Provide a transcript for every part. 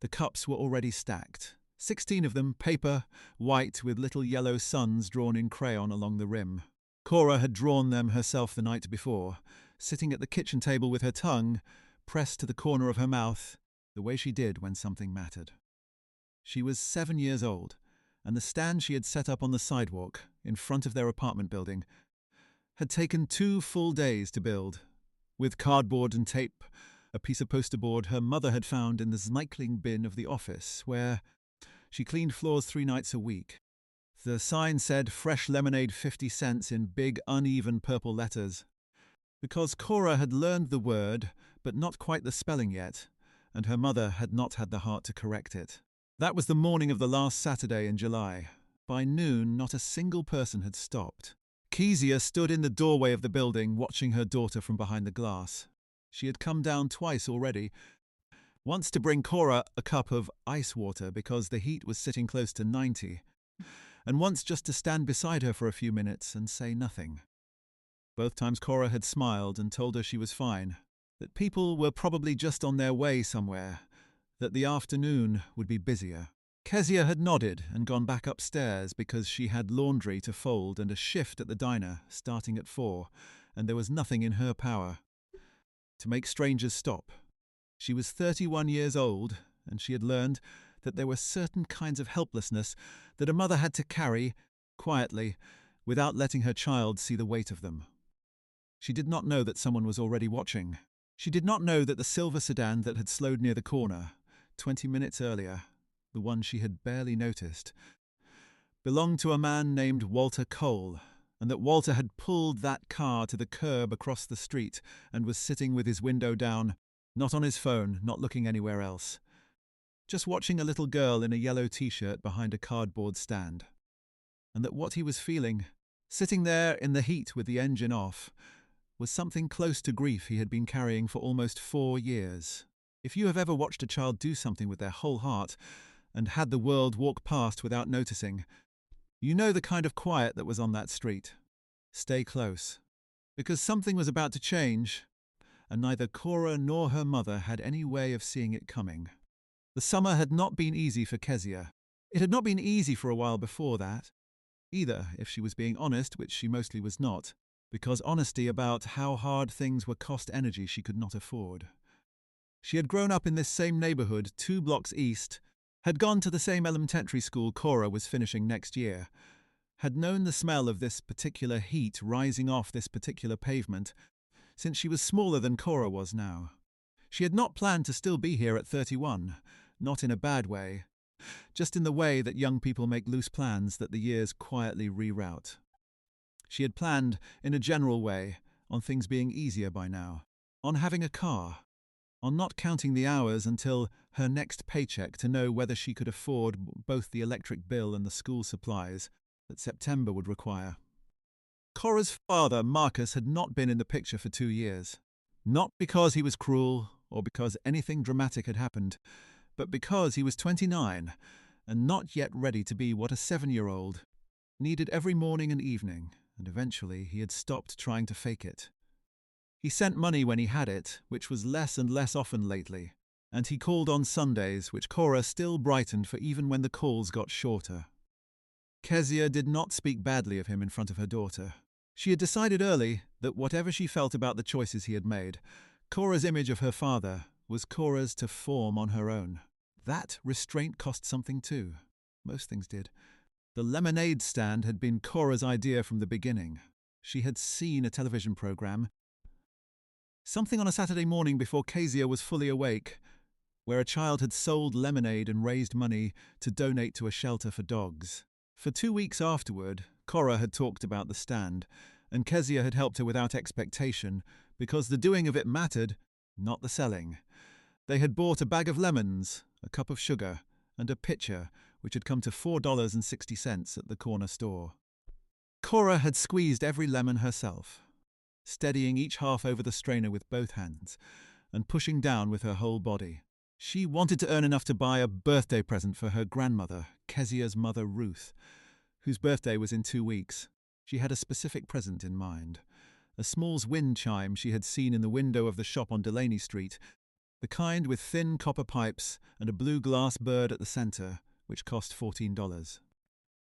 The cups were already stacked. 16 of them, paper, white, with little yellow suns drawn in crayon along the rim. Cora had drawn them herself the night before, sitting at the kitchen table with her tongue pressed to the corner of her mouth, the way she did when something mattered. She was 7 years old, and the stand she had set up on the sidewalk in front of their apartment building had taken 2 full days to build, with cardboard and tape, a piece of poster board her mother had found in the recycling bin of the office, where she cleaned floors 3 nights a week. The sign said fresh lemonade 50 cents in big, uneven purple letters. Because Cora had learned the word, but not quite the spelling yet, and her mother had not had the heart to correct it. That was the morning of the last Saturday in July. By noon, not a single person had stopped. Kezia stood in the doorway of the building, watching her daughter from behind the glass. She had come down twice already, once to bring Cora a cup of ice water because the heat was sitting close to 90, and once just to stand beside her for a few minutes and say nothing. Both times Cora had smiled and told her she was fine, that people were probably just on their way somewhere, that the afternoon would be busier. Kezia had nodded and gone back upstairs because she had laundry to fold and a shift at the diner starting at 4, and there was nothing in her power to make strangers stop. She was 31 years old, and she had learned that there were certain kinds of helplessness that a mother had to carry, quietly, without letting her child see the weight of them. She did not know that someone was already watching. She did not know that the silver sedan that had slowed near the corner, 20 minutes earlier, the one she had barely noticed, belonged to a man named Walter Cole, and that Walter had pulled that car to the curb across the street and was sitting with his window down, not on his phone, not looking anywhere else, just watching a little girl in a yellow t-shirt behind a cardboard stand. And that what he was feeling, sitting there in the heat with the engine off, was something close to grief he had been carrying for almost 4 years. If you have ever watched a child do something with their whole heart and had the world walk past without noticing, you know the kind of quiet that was on that street. Stay close, because something was about to change, and neither Cora nor her mother had any way of seeing it coming. The summer had not been easy for Kezia. It had not been easy for a while before that, either, if she was being honest, which she mostly was not, because honesty about how hard things were cost energy she could not afford. She had grown up in this same neighborhood 2 blocks east, had gone to the same elementary school Cora was finishing next year, had known the smell of this particular heat rising off this particular pavement since she was smaller than Cora was now. She had not planned to still be here at 31, not in a bad way, just in the way that young people make loose plans that the years quietly reroute. She had planned, in a general way, on things being easier by now, on having a car, on not counting the hours until her next paycheck to know whether she could afford both the electric bill and the school supplies that September would require. Cora's father, Marcus, had not been in the picture for 2 years, not because he was cruel or because anything dramatic had happened, but because he was 29 and not yet ready to be what a 7-year-old needed every morning and evening, and eventually he had stopped trying to fake it. He sent money when he had it, which was less and less often lately, and he called on Sundays, which Cora still brightened for even when the calls got shorter. Kezia did not speak badly of him in front of her daughter. She had decided early that whatever she felt about the choices he had made, Cora's image of her father was Cora's to form on her own. That restraint cost something too. Most things did. The lemonade stand had been Cora's idea from the beginning. She had seen a television program, something on a Saturday morning before Kezia was fully awake, where a child had sold lemonade and raised money to donate to a shelter for dogs. For 2 weeks afterward, Cora had talked about the stand, and Kezia had helped her without expectation, because the doing of it mattered, not the selling. They had bought a bag of lemons, a cup of sugar, and a pitcher, which had come to $4.60 at the corner store. Cora had squeezed every lemon herself, steadying each half over the strainer with both hands, and pushing down with her whole body. She wanted to earn enough to buy a birthday present for her grandmother, Kezia's mother Ruth, whose birthday was in 2 weeks. She had a specific present in mind, a small wind chime she had seen in the window of the shop on Delaney Street, the kind with thin copper pipes and a blue glass bird at the centre, which cost $14.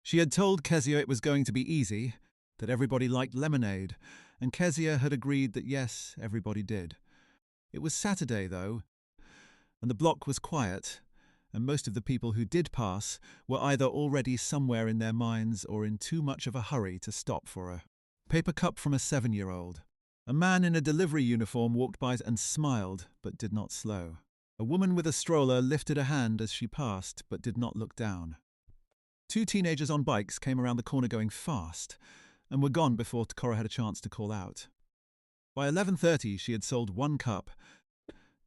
She had told Kezia it was going to be easy, that everybody liked lemonade, and Kezia had agreed that yes, everybody did. It was Saturday, though, and the block was quiet, and most of the people who did pass were either already somewhere in their minds or in too much of a hurry to stop for a paper cup from a 7-year-old. A man in a delivery uniform walked by and smiled, but did not slow. A woman with a stroller lifted a hand as she passed, but did not look down. 2 teenagers on bikes came around the corner going fast, and were gone before Cora had a chance to call out. By 11:30 she had sold 1 cup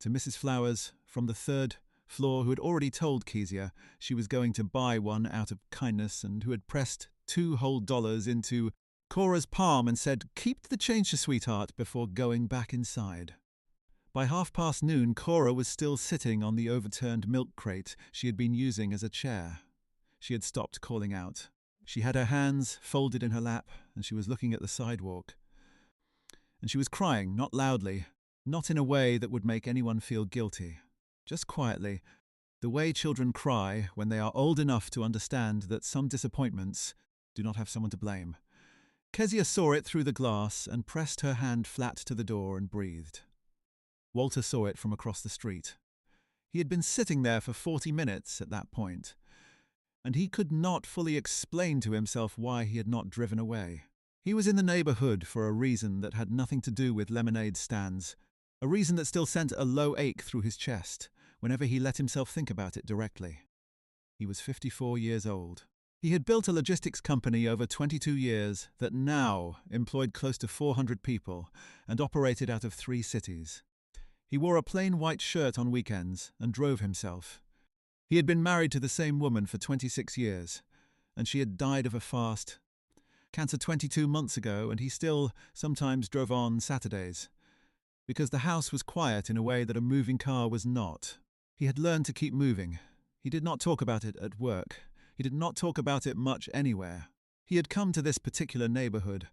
to Mrs. Flowers from the 3rd floor, who had already told Kezia she was going to buy one out of kindness, and who had pressed $2 whole into Cora's palm and said, "Keep the change, sweetheart," before going back inside. By noon, Cora was still sitting on the overturned milk crate she had been using as a chair. She had stopped calling out. She had her hands folded in her lap, and she was looking at the sidewalk. And she was crying, not loudly, not in a way that would make anyone feel guilty, just quietly, the way children cry when they are old enough to understand that some disappointments do not have someone to blame. Kezia saw it through the glass and pressed her hand flat to the door and breathed. Walter saw it from across the street. He had been sitting there for 40 minutes at that point, and he could not fully explain to himself why he had not driven away. He was in the neighborhood for a reason that had nothing to do with lemonade stands, a reason that still sent a low ache through his chest whenever he let himself think about it directly. He was 54 years old. He had built a logistics company over 22 years that now employed close to 400 people and operated out of 3 cities. He wore a plain white shirt on weekends and drove himself. He had been married to the same woman for 26 years, and she had died of a fast cancer 22 months ago, and he still sometimes drove on Saturdays, because the house was quiet in a way that a moving car was not. He had learned to keep moving. He did not talk about it at work. He did not talk about it much anywhere. He had come to this particular neighborhood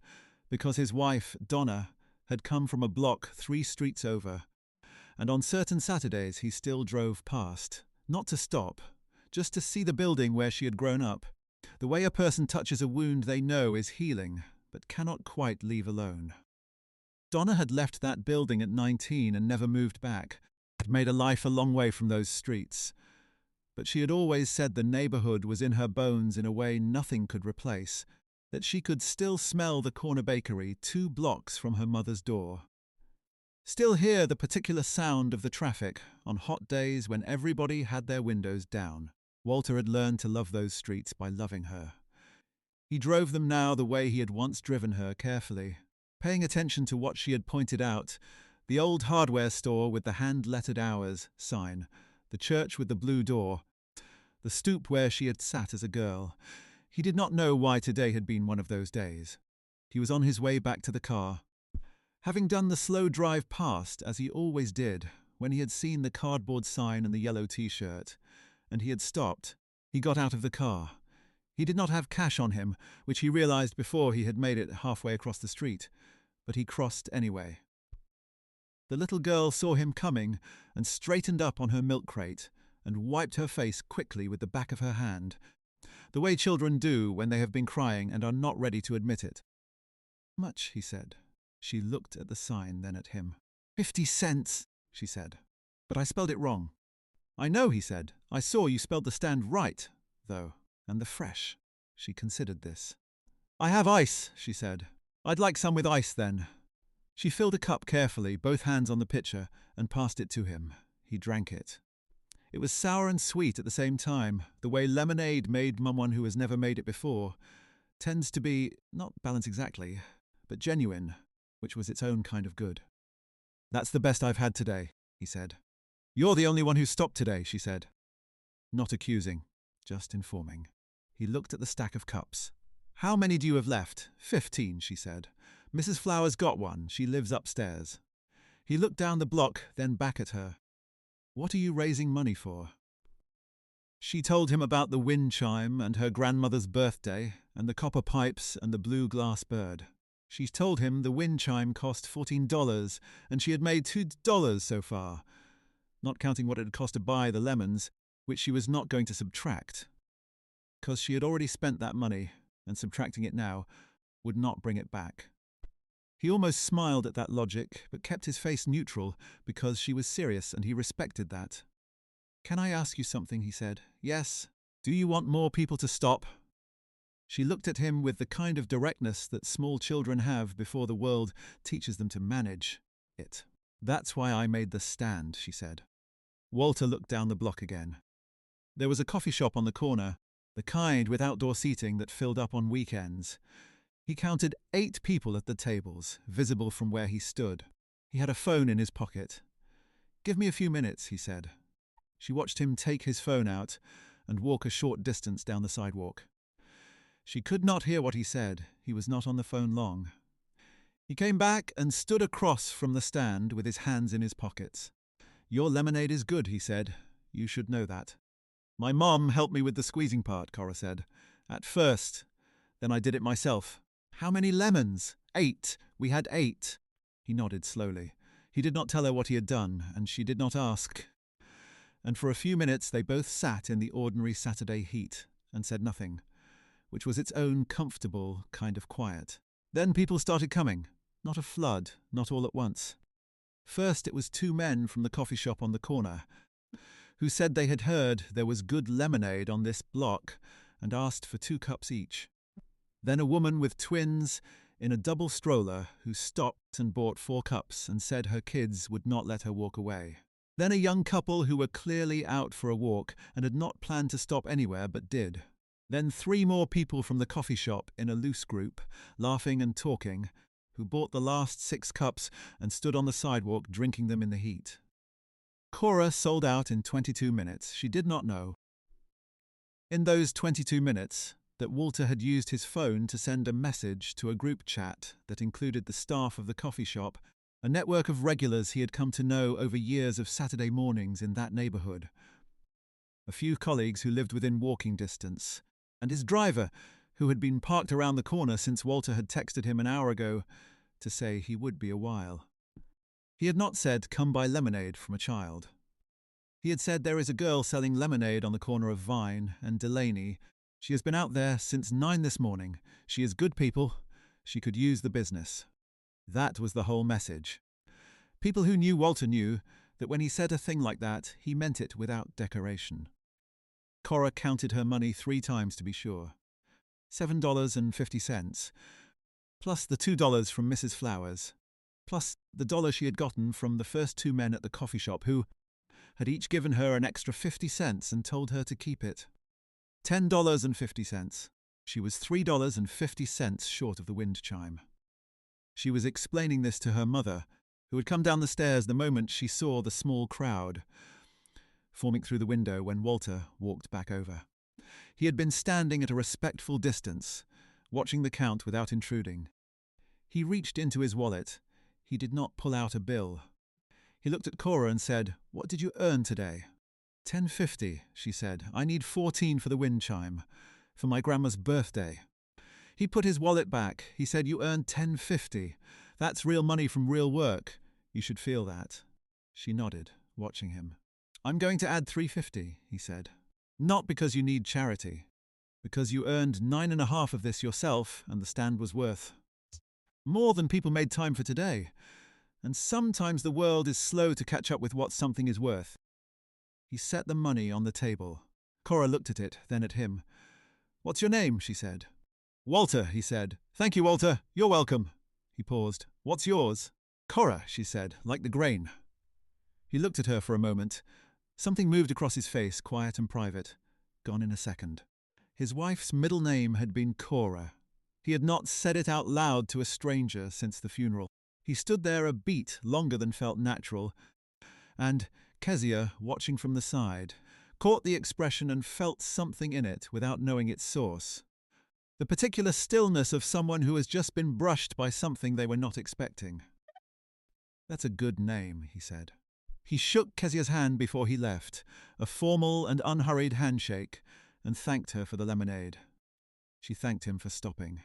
because his wife, Donna, had come from a block 3 streets over, and on certain Saturdays he still drove past, not to stop, just to see the building where she had grown up. The way a person touches a wound they know is healing, but cannot quite leave alone. Donna had left that building at 19 and never moved back, had made a life a long way from those streets. But she had always said the neighborhood was in her bones in a way nothing could replace, that she could still smell the corner bakery 2 blocks from her mother's door. Still hear the particular sound of the traffic on hot days when everybody had their windows down. Walter had learned to love those streets by loving her. He drove them now the way he had once driven her, carefully, paying attention to what she had pointed out: the old hardware store with the hand-lettered hours sign, the church with the blue door, the stoop where she had sat as a girl. He did not know why today had been one of those days. He was on his way back to the car. Having done the slow drive past, as he always did, when he had seen the cardboard sign and the yellow T-shirt, and he had stopped, he got out of the car. He did not have cash on him, which he realized before he had made it halfway across the street, but he crossed anyway. The little girl saw him coming and straightened up on her milk crate and wiped her face quickly with the back of her hand, the way children do when they have been crying and are not ready to admit it. "Much," he said. She looked at the sign, then at him. 50 cents, she said. "But I spelled it wrong." "I know," he said. "I saw you spelled the stand right, though, and the fresh." She considered this. "I have ice," she said. "I'd like some with ice, then." She filled a cup carefully, both hands on the pitcher, and passed it to him. He drank it. It was sour and sweet at the same time, the way lemonade made someone who has never made it before tends to be, not balanced exactly, but genuine, which was its own kind of good. "That's the best I've had today," he said. "You're the only one who stopped today," she said. Not accusing, just informing. He looked at the stack of cups. "How many do you have left?" 15, she said. "Mrs. Flowers got one. She lives upstairs." He looked down the block, then back at her. "What are you raising money for?" She told him about the wind chime and her grandmother's birthday and the copper pipes and the blue glass bird. She told him the wind chime cost $14 and she had made $2 so far. not counting what it had cost to buy the lemons, which she was not going to subtract, because she had already spent that money, and subtracting it now would not bring it back. He almost smiled at that logic, but kept his face neutral because she was serious and he respected that. "Can I ask you something?" he said. "Yes. Do you want more people to stop?" She looked at him with the kind of directness that small children have before the world teaches them to manage it. "That's why I made the stand," she said. Walter looked down the block again. There was a coffee shop on the corner, the kind with outdoor seating that filled up on weekends. He counted 8 people at the tables, visible from where he stood. He had a phone in his pocket. "Give me a few minutes," he said. She watched him take his phone out and walk a short distance down the sidewalk. She could not hear what he said. He was not on the phone long. He came back and stood across from the stand with his hands in his pockets. "Your lemonade is good," he said. "You should know that." "My mom helped me with the squeezing part," Cora said. "At first. Then I did it myself." "How many lemons?" "8. We had 8. He nodded slowly. He did not tell her what he had done, and she did not ask. And for a few minutes they both sat in the ordinary Saturday heat and said nothing, which was its own comfortable kind of quiet. Then people started coming. Not a flood, not all at once. First it was 2 men from the coffee shop on the corner, who said they had heard there was good lemonade on this block and asked for 2 cups each. Then a woman with twins in a double stroller who stopped and bought 4 cups and said her kids would not let her walk away. Then a young couple who were clearly out for a walk and had not planned to stop anywhere but did. Then 3 more people from the coffee shop in a loose group, laughing and talking, who bought the last 6 cups and stood on the sidewalk drinking them in the heat. Cora sold out in 22 minutes. She did not know, in those 22 minutes, that Walter had used his phone to send a message to a group chat that included the staff of the coffee shop, a network of regulars he had come to know over years of Saturday mornings in that neighborhood, a few colleagues who lived within walking distance, and his driver, who had been parked around the corner since Walter had texted him an hour ago to say he would be a while. He had not said, "Come buy lemonade," from a child. He had said, "There is a girl selling lemonade on the corner of Vine and Delaney. She has been out there since 9 this morning. She is good people. She could use the business." That was the whole message. People who knew Walter knew that when he said a thing like that, he meant it without decoration. Cora counted her money 3 times to be sure. $7.50, plus the $2 from Mrs. Flowers, plus the $1 she had gotten from the first 2 men at the coffee shop who had each given her an extra 50 cents and told her to keep it. $10.50. She was $3.50 short of the wind chime. She was explaining this to her mother, who had come down the stairs the moment she saw the small crowd forming through the window when Walter walked back over. He had been standing at a respectful distance, watching the count without intruding. He reached into his wallet. He did not pull out a bill. He looked at Cora and said, "What did you earn today?" $10.50, she said. "I need 14 for the wind chime, for my grandma's birthday." He put his wallet back. He said, "You earned $10.50. That's real money from real work. You should feel that." She nodded, watching him. "I'm going to add $3.50, he said. "Not because you need charity. Because you earned 9.5 of this yourself, and the stand was worth more than people made time for today. And sometimes the world is slow to catch up with what something is worth." He set the money on the table. Cora looked at it, then at him. "What's your name?" she said. "Walter," he said. "Thank you, Walter. You're welcome." He paused. "What's yours?" "Cora," she said, "like the grain." He looked at her for a moment. Something moved across his face, quiet and private, gone in a second. His wife's middle name had been Cora. He had not said it out loud to a stranger since the funeral. He stood there a beat longer than felt natural, and Kezia, watching from the side, caught the expression and felt something in it without knowing its source. The particular stillness of someone who has just been brushed by something they were not expecting. "That's a good name," he said. He shook Kezia's hand before he left, a formal and unhurried handshake, and thanked her for the lemonade. She thanked him for stopping.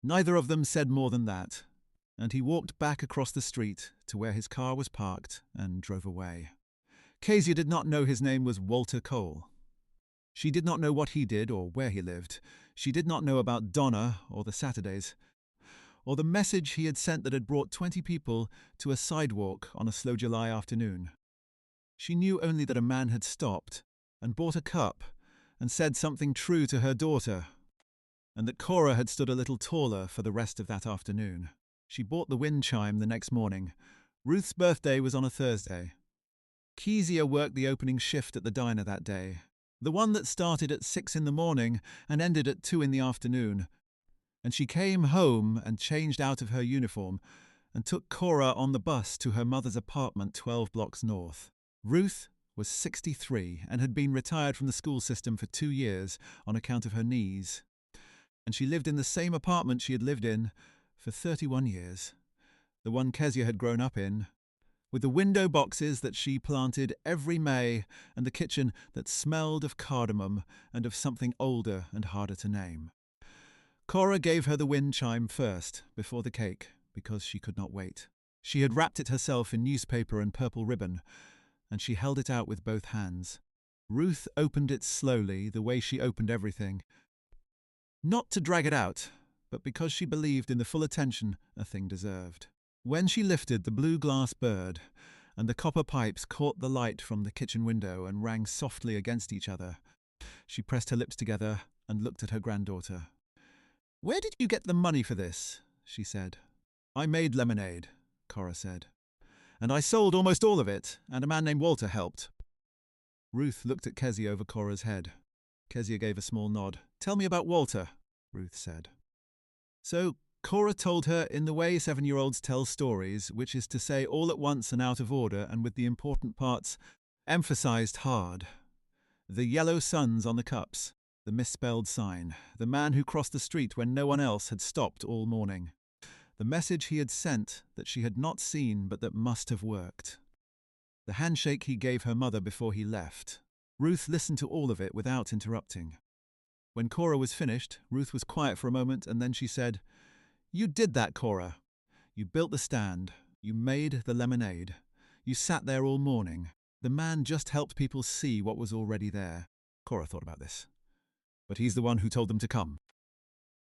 Neither of them said more than that, and he walked back across the street to where his car was parked and drove away. Kezia did not know his name was Walter Cole. She did not know what he did or where he lived. She did not know about Donna or the Saturdays, or the message he had sent that had brought 20 people to a sidewalk on a slow July afternoon. She knew only that a man had stopped and bought a cup and said something true to her daughter, and that Cora had stood a little taller for the rest of that afternoon. She bought the wind chime the next morning. Ruth's birthday was on a Thursday. Kezia worked the opening shift at the diner that day, the one that started at 6 in the morning and ended at 2 in the afternoon, and she came home and changed out of her uniform and took Cora on the bus to her mother's apartment 12 blocks north. Ruth was 63 and had been retired from the school system for 2 years on account of her knees, and she lived in the same apartment she had lived in for 31 years, the one Kezia had grown up in, with the window boxes that she planted every May and the kitchen that smelled of cardamom and of something older and harder to name. Cora gave her the wind chime first, before the cake, because she could not wait. She had wrapped it herself in newspaper and purple ribbon, and she held it out with both hands. Ruth opened it slowly, the way she opened everything. Not to drag it out, but because she believed in the full attention a thing deserved. When she lifted the blue glass bird, and the copper pipes caught the light from the kitchen window and rang softly against each other, she pressed her lips together and looked at her granddaughter. "Where did you get the money for this?" she said. "I made lemonade," Cora said. "And I sold almost all of it, and a man named Walter helped." Ruth looked at Kezia over Cora's head. Kezia gave a small nod. "Tell me about Walter," Ruth said. So Cora told her in the way 7-year-olds tell stories, which is to say all at once and out of order and with the important parts emphasized hard. The yellow suns on the cups, the misspelled sign, the man who crossed the street when no one else had stopped all morning, the message he had sent that she had not seen but that must have worked, the handshake he gave her mother before he left. Ruth listened to all of it without interrupting. When Cora was finished, Ruth was quiet for a moment, and then she said, "You did that, Cora. You built the stand. You made the lemonade. You sat there all morning. The man just helped people see what was already there." Cora thought about this. "But he's the one who told them to come."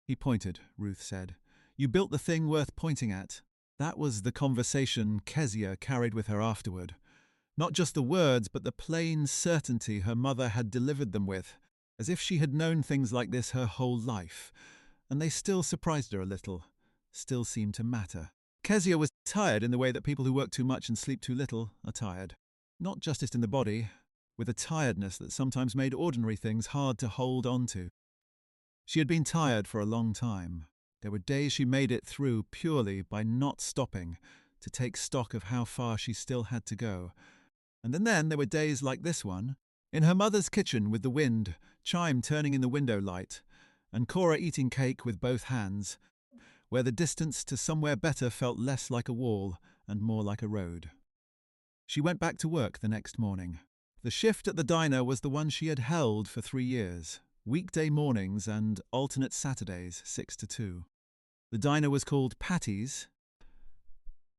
"He pointed," Ruth said. "You built the thing worth pointing at." That was the conversation Kezia carried with her afterward. Not just the words, but the plain certainty her mother had delivered them with, as if she had known things like this her whole life. And they still surprised her a little, still seemed to matter. Kezia was tired in the way that people who work too much and sleep too little are tired. Not just in the body, with a tiredness that sometimes made ordinary things hard to hold on to. She had been tired for a long time. There were days she made it through purely by not stopping to take stock of how far she still had to go. And then there were days like this one, in her mother's kitchen with the wind chime turning in the window light, and Cora eating cake with both hands, where the distance to somewhere better felt less like a wall and more like a road. She went back to work the next morning. The shift at the diner was the one she had held for 3 years, weekday mornings and alternate Saturdays, 6 to 2. The diner was called Patty's,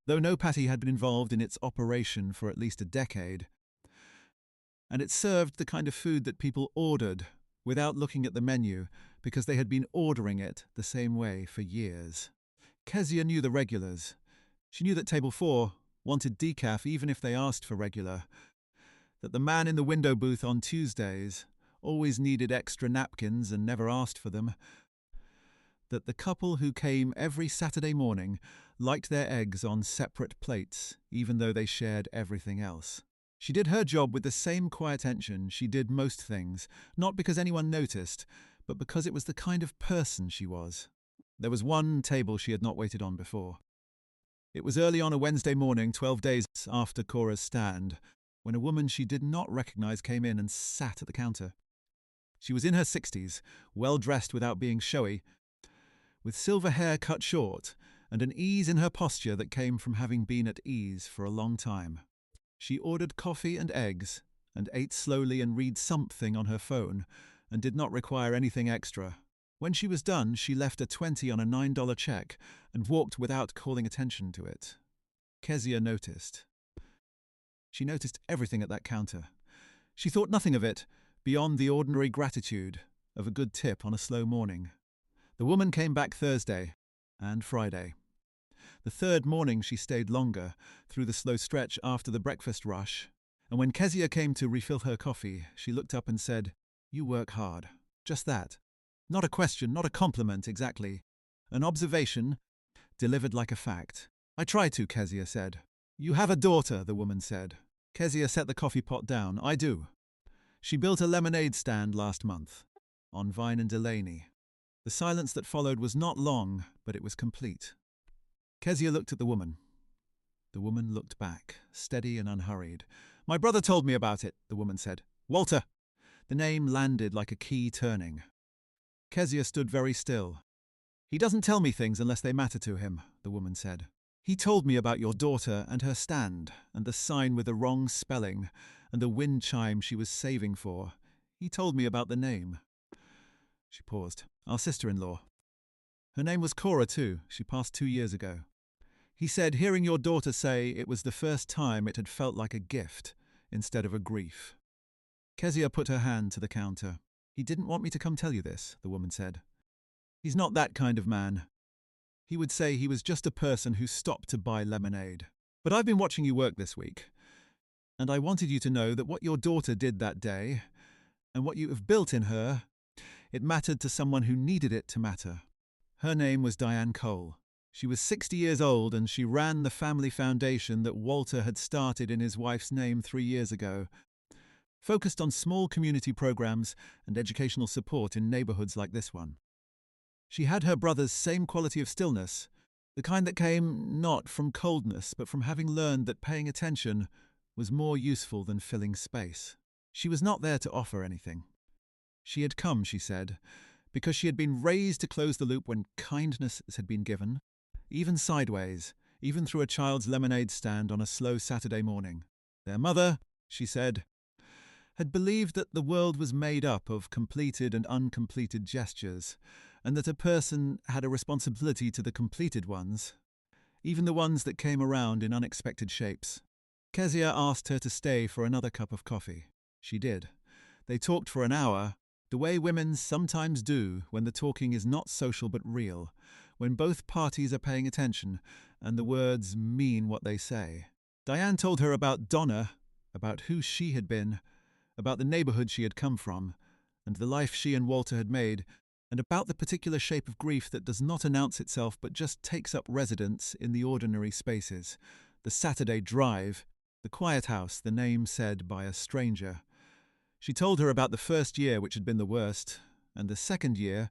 though no Patty had been involved in its operation for at least a decade, and it served the kind of food that people ordered without looking at the menu because they had been ordering it the same way for years. Kezia knew the regulars. She knew that Table 4 wanted decaf even if they asked for regular, that the man in the window booth on Tuesdays always needed extra napkins and never asked for them, that the couple who came every Saturday morning liked their eggs on separate plates, even though they shared everything else. She did her job with the same quiet attention she did most things, not because anyone noticed, but because it was the kind of person she was. There was one table she had not waited on before. It was early on a Wednesday morning, 12 days after Cora's stand, when a woman she did not recognize came in and sat at the counter. She was in her 60s, well-dressed without being showy, with silver hair cut short, and an ease in her posture that came from having been at ease for a long time. She ordered coffee and eggs, and ate slowly and read something on her phone, and did not require anything extra. When she was done, she left a 20 on a $9 check and walked without calling attention to it. Kezia noticed. She noticed everything at that counter. She thought nothing of it, beyond the ordinary gratitude of a good tip on a slow morning. The woman came back Thursday and Friday. The third morning she stayed longer, through the slow stretch after the breakfast rush, and when Kezia came to refill her coffee, she looked up and said, "You work hard." Just that. Not a question, not a compliment exactly. An observation, delivered like a fact. "I try to," Kezia said. "You have a daughter," the woman said. Kezia set the coffee pot down. "I do. She built a lemonade stand last month, on Vine and Delaney." The silence that followed was not long, but it was complete. Kezia looked at the woman. The woman looked back, steady and unhurried. "My brother told me about it," the woman said. "Walter." The name landed like a key turning. Kezia stood very still. "He doesn't tell me things unless they matter to him," the woman said. "He told me about your daughter and her stand, and the sign with the wrong spelling, and the wind chime she was saving for. He told me about the name." She paused. "Our sister-in-law. Her name was Cora too. She passed 2 years ago. He said, hearing your daughter say it was the first time it had felt like a gift instead of a grief." Kezia put her hand to the counter. "He didn't want me to come tell you this," the woman said. "He's not that kind of man. He would say he was just a person who stopped to buy lemonade. But I've been watching you work this week, and I wanted you to know that what your daughter did that day, and what you have built in her, it mattered to someone who needed it to matter. Her name was Diane Cole. She was 60 years old, and she ran the family foundation that Walter had started in his wife's name 3 years ago, focused on small community programs and educational support in neighborhoods like this one. She had her brother's same quality of stillness, the kind that came not from coldness, but from having learned that paying attention was more useful than filling space. She was not there to offer anything. She had come, she said, because she had been raised to close the loop when kindness had been given, even sideways, even through a child's lemonade stand on a slow Saturday morning. Their mother, she said, had believed that the world was made up of completed and uncompleted gestures, and that a person had a responsibility to the completed ones, even the ones that came around in unexpected shapes. Kezia asked her to stay for another cup of coffee. She did. They talked for an hour, the way women sometimes do when the talking is not social but real, when both parties are paying attention and the words mean what they say. Diane told her about Donna, about who she had been, about the neighborhood she had come from, and the life she and Walter had made, and about the particular shape of grief that does not announce itself but just takes up residence in the ordinary spaces. The Saturday drive, the quiet house, the name said by a stranger. She told her about the first year, which had been the worst, and the second year,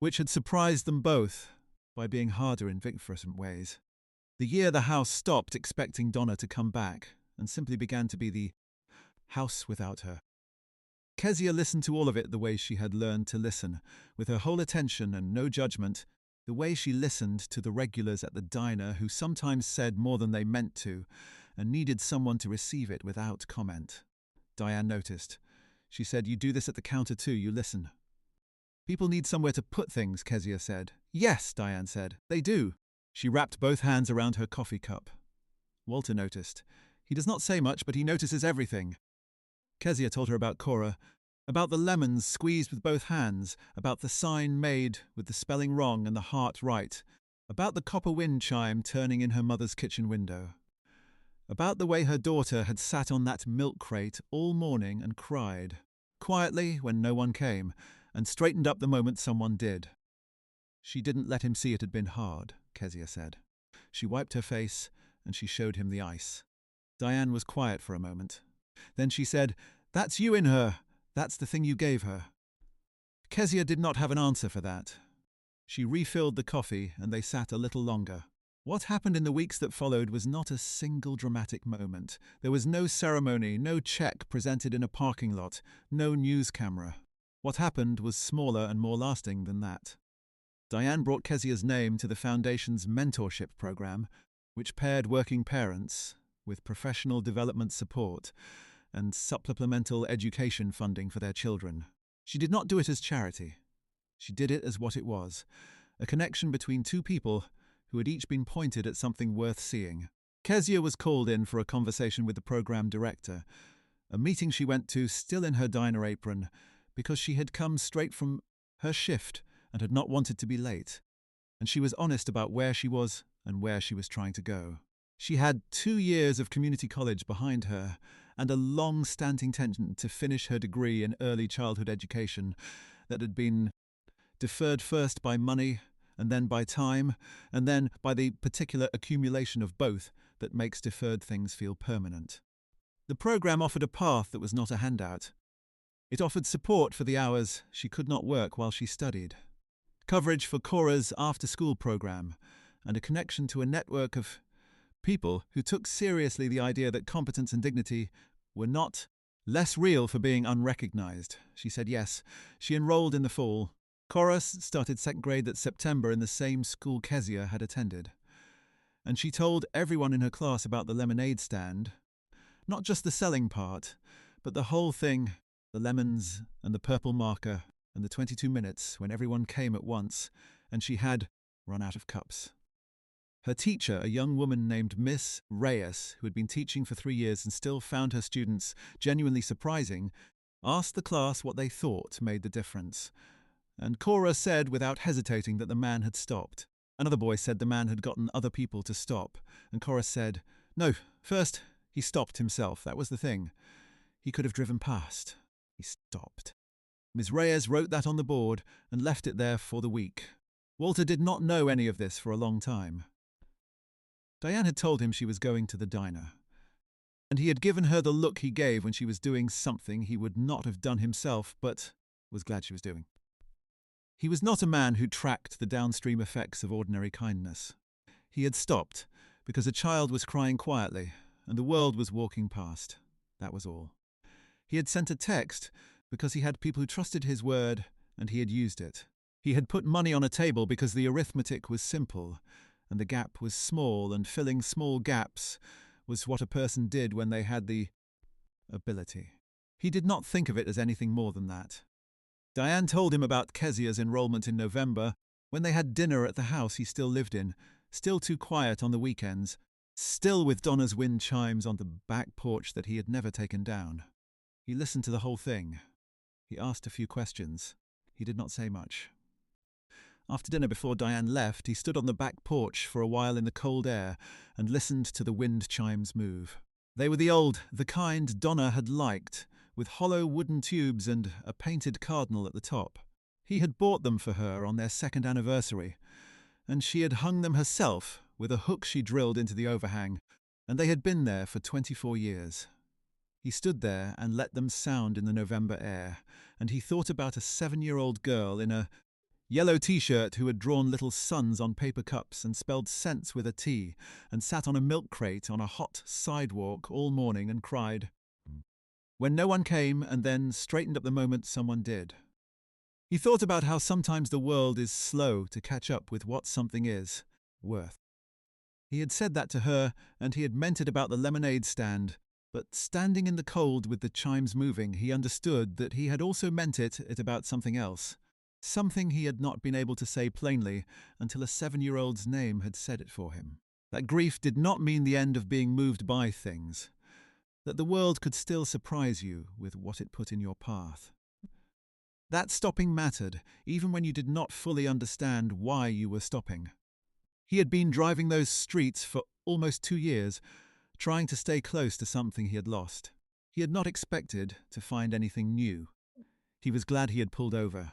which had surprised them both by being harder in different ways. The year the house stopped expecting Donna to come back and simply began to be the house without her. Kezia listened to all of it the way she had learned to listen, with her whole attention and no judgment, the way she listened to the regulars at the diner who sometimes said more than they meant to and needed someone to receive it without comment. Diane noticed. She said, "You do this at the counter too, you listen." "People need somewhere to put things," Kezia said. "Yes," Diane said, "they do." She wrapped both hands around her coffee cup. Walter noticed. He does not say much, but he notices everything. Kezia told her about Cora, about the lemons squeezed with both hands, about the sign made with the spelling wrong and the heart right, about the copper wind chime turning in her mother's kitchen window, about the way her daughter had sat on that milk crate all morning and cried, quietly when no one came, and straightened up the moment someone did. She didn't let him see it had been hard, Kezia said. She wiped her face, and she showed him the ice. Diane was quiet for a moment. Then she said, "That's you in her. That's the thing you gave her." Kezia did not have an answer for that. She refilled the coffee, and they sat a little longer. What happened in the weeks that followed was not a single dramatic moment. There was no ceremony, no check presented in a parking lot, no news camera. What happened was smaller and more lasting than that. Diane brought Kezia's name to the Foundation's mentorship program, which paired working parents with professional development support and supplemental education funding for their children. She did not do it as charity. She did it as what it was, a connection between two people who had each been pointed at something worth seeing. Kezia was called in for a conversation with the program director, a meeting she went to still in her diner apron because she had come straight from her shift and had not wanted to be late, and she was honest about where she was and where she was trying to go. She had 2 years of community college behind her and a long-standing intention to finish her degree in early childhood education that had been deferred first by money and then by time and then by the particular accumulation of both that makes deferred things feel permanent. The program offered a path that was not a handout. It offered support for the hours she could not work while she studied, coverage for Cora's after-school program, and a connection to a network of people who took seriously the idea that competence and dignity were not less real for being unrecognized. She said yes. She enrolled in the fall. Cora started second grade that September in the same school Kezia had attended. And she told everyone in her class about the lemonade stand, not just the selling part, but the whole thing, the lemons and the purple marker and the 22 minutes when everyone came at once and she had run out of cups. Her teacher, a young woman named Miss Reyes, who had been teaching for 3 years and still found her students genuinely surprising, asked the class what they thought made the difference. And Cora said without hesitating that the man had stopped. Another boy said the man had gotten other people to stop, and Cora said, no, first he stopped himself, that was the thing. He could have driven past. He stopped. Ms. Reyes wrote that on the board and left it there for the week. Walter did not know any of this for a long time. Diane had told him she was going to the diner, and he had given her the look he gave when she was doing something he would not have done himself, but was glad she was doing. He was not a man who tracked the downstream effects of ordinary kindness. He had stopped because a child was crying quietly and the world was walking past. That was all. He had sent a text because he had people who trusted his word and he had used it. He had put money on a table because the arithmetic was simple and the gap was small, and filling small gaps was what a person did when they had the ability. He did not think of it as anything more than that. Diane told him about Kezia's enrollment in November, when they had dinner at the house he still lived in, still too quiet on the weekends, still with Donna's wind chimes on the back porch that he had never taken down. He listened to the whole thing. He asked a few questions. He did not say much. After dinner, before Diane left, he stood on the back porch for a while in the cold air and listened to the wind chimes move. They were the kind Donna had liked, with hollow wooden tubes and a painted cardinal at the top. He had bought them for her on their 2nd anniversary, and she had hung them herself with a hook she drilled into the overhang, and they had been there for 24 years. He stood there and let them sound in the November air, and he thought about a 7-year-old girl in a yellow t-shirt who had drawn little suns on paper cups and spelled cents with a T, and sat on a milk crate on a hot sidewalk all morning and cried when no one came, and then straightened up the moment someone did. He thought about how sometimes the world is slow to catch up with what something is worth. He had said that to her, and he had meant it about the lemonade stand, but standing in the cold with the chimes moving, he understood that he had also meant it about something else, something he had not been able to say plainly until a 7-year-old's name had said it for him. That grief did not mean the end of being moved by things, that the world could still surprise you with what it put in your path. That stopping mattered, even when you did not fully understand why you were stopping. He had been driving those streets for almost 2 years, trying to stay close to something he had lost. He had not expected to find anything new. He was glad he had pulled over.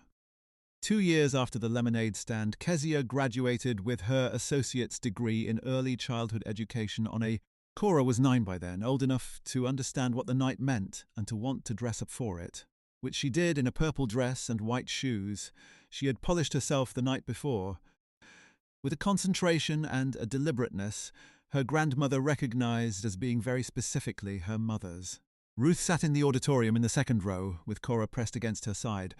2 years after the lemonade stand, Kezia graduated with her associate's degree in early childhood education on a Cora was 9 by then, old enough to understand what the night meant and to want to dress up for it, which she did in a purple dress and white shoes. She had polished herself the night before. With a concentration and a deliberateness her grandmother recognized as being very specifically her mother's. Ruth sat in the auditorium in the 2nd row, with Cora pressed against her side,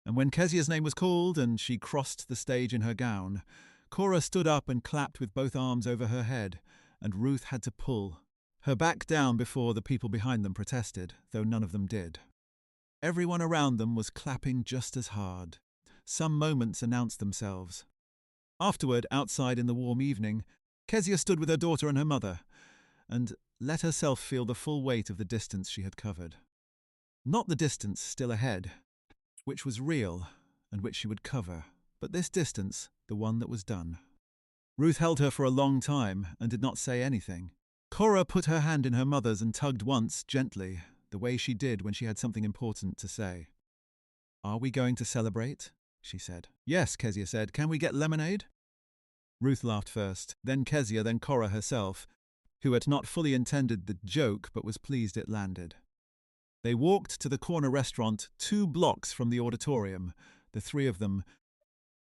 and when Kezia's name was called and she crossed the stage in her gown, Cora stood up and clapped with both arms over her head, and Ruth had to pull her back down before the people behind them protested, though none of them did. Everyone around them was clapping just as hard. Some moments announced themselves. Afterward, outside in the warm evening, Kezia stood with her daughter and her mother. and let herself feel the full weight of the distance she had covered. Not the distance still ahead, which was real and which she would cover, but this distance, the one that was done. Ruth held her for a long time and did not say anything. Cora put her hand in her mother's and tugged once, gently, the way she did when she had something important to say. "Are we going to celebrate?" she said. "Yes," Kezia said. "Can we get lemonade?" Ruth laughed first, then Kezia, then Cora herself, who had not fully intended the joke but was pleased it landed. They walked to the corner restaurant 2 blocks from the auditorium, the 3 of them,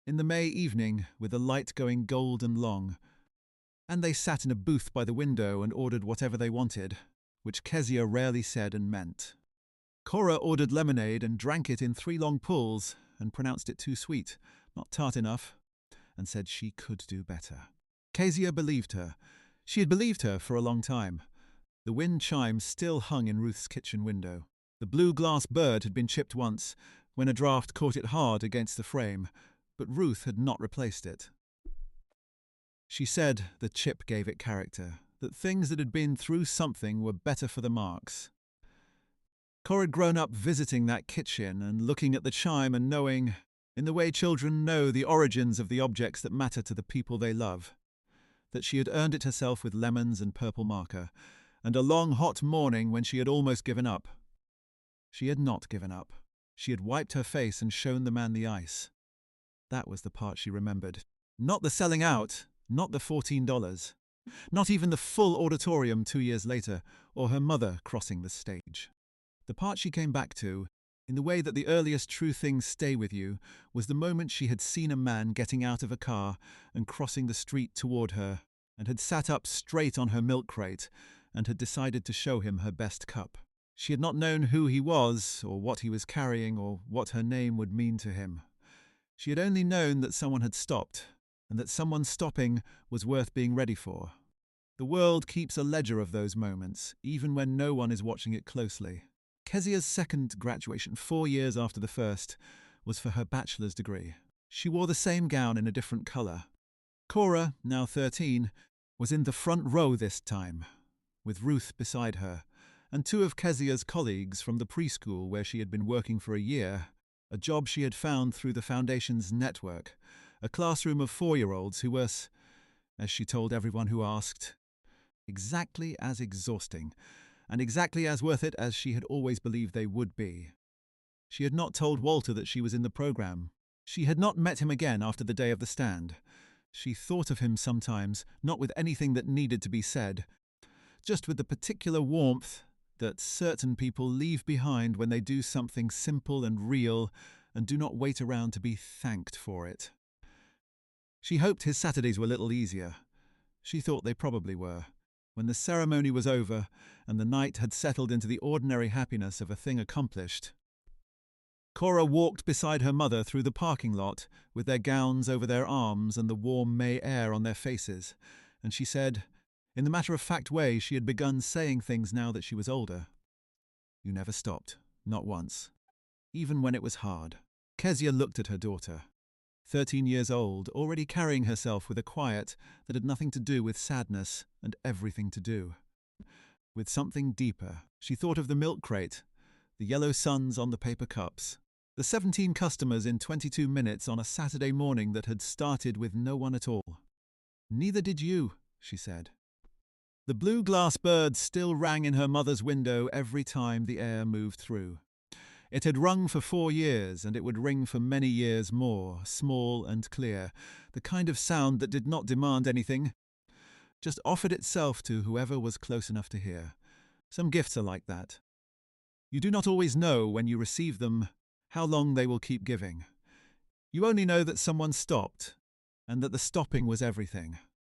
in the May evening with the light going golden long, and they sat in a booth by the window and ordered whatever they wanted, which Kezia rarely said and meant. Cora ordered lemonade and drank it in 3 long pulls and pronounced it too sweet, not tart enough, and said she could do better. Kezia believed her. She had believed her for a long time. The wind chime still hung in Ruth's kitchen window. The blue glass bird had been chipped once, when a draught caught it hard against the frame, but Ruth had not replaced it. She said the chip gave it character, that things that had been through something were better for the marks. Cora had grown up visiting that kitchen and looking at the chime and knowing, in the way children know the origins of the objects that matter to the people they love, that she had earned it herself with lemons and purple marker, and a long hot morning when she had almost given up. She had not given up. She had wiped her face and shown the man the ice. That was the part she remembered. Not the selling out, not the $14, not even the full auditorium 2 years later, or her mother crossing the stage. The part she came back to, in the way that the earliest true things stay with you, was the moment she had seen a man getting out of a car and crossing the street toward her, and had sat up straight on her milk crate, and had decided to show him her best cup. She had not known who he was, or what he was carrying, or what her name would mean to him. She had only known that someone had stopped, and that someone stopping was worth being ready for. The world keeps a ledger of those moments, even when no one is watching it closely. Kezia's second graduation, 4 years after the first, was for her bachelor's degree. She wore the same gown in a different colour. Cora, now 13, was in the front row this time, with Ruth beside her, and 2 of Kezia's colleagues from the preschool where she had been working for a year, a job she had found through the Foundation's network, a classroom of 4-year-olds who was, as she told everyone who asked, exactly as exhausting, and exactly as worth it as she had always believed they would be. She had not told Walter that she was in the program. She had not met him again after the day of the stand. She thought of him sometimes, not with anything that needed to be said, just with the particular warmth that certain people leave behind when they do something simple and real and do not wait around to be thanked for it. She hoped his Saturdays were a little easier. She thought they probably were. When the ceremony was over and the night had settled into the ordinary happiness of a thing accomplished, Cora walked beside her mother through the parking lot with their gowns over their arms and the warm May air on their faces, and she said, in the matter-of-fact way she had begun saying things now that she was older, "You never stopped, not once, even when it was hard." Kezia looked at her daughter, 13 years old, already carrying herself with a quiet that had nothing to do with sadness and everything to do with something deeper. She thought of the milk crate, the yellow suns on the paper cups, the 17 customers in 22 minutes on a Saturday morning that had started with no one at all. "Neither did you," she said. The blue glass bird still rang in her mother's window every time the air moved through. It had rung for 4 years, and it would ring for many years more, small and clear, the kind of sound that did not demand anything, just offered itself to whoever was close enough to hear. Some gifts are like that. You do not always know, when you receive them, how long they will keep giving. You only know that someone stopped, and that the stopping was everything.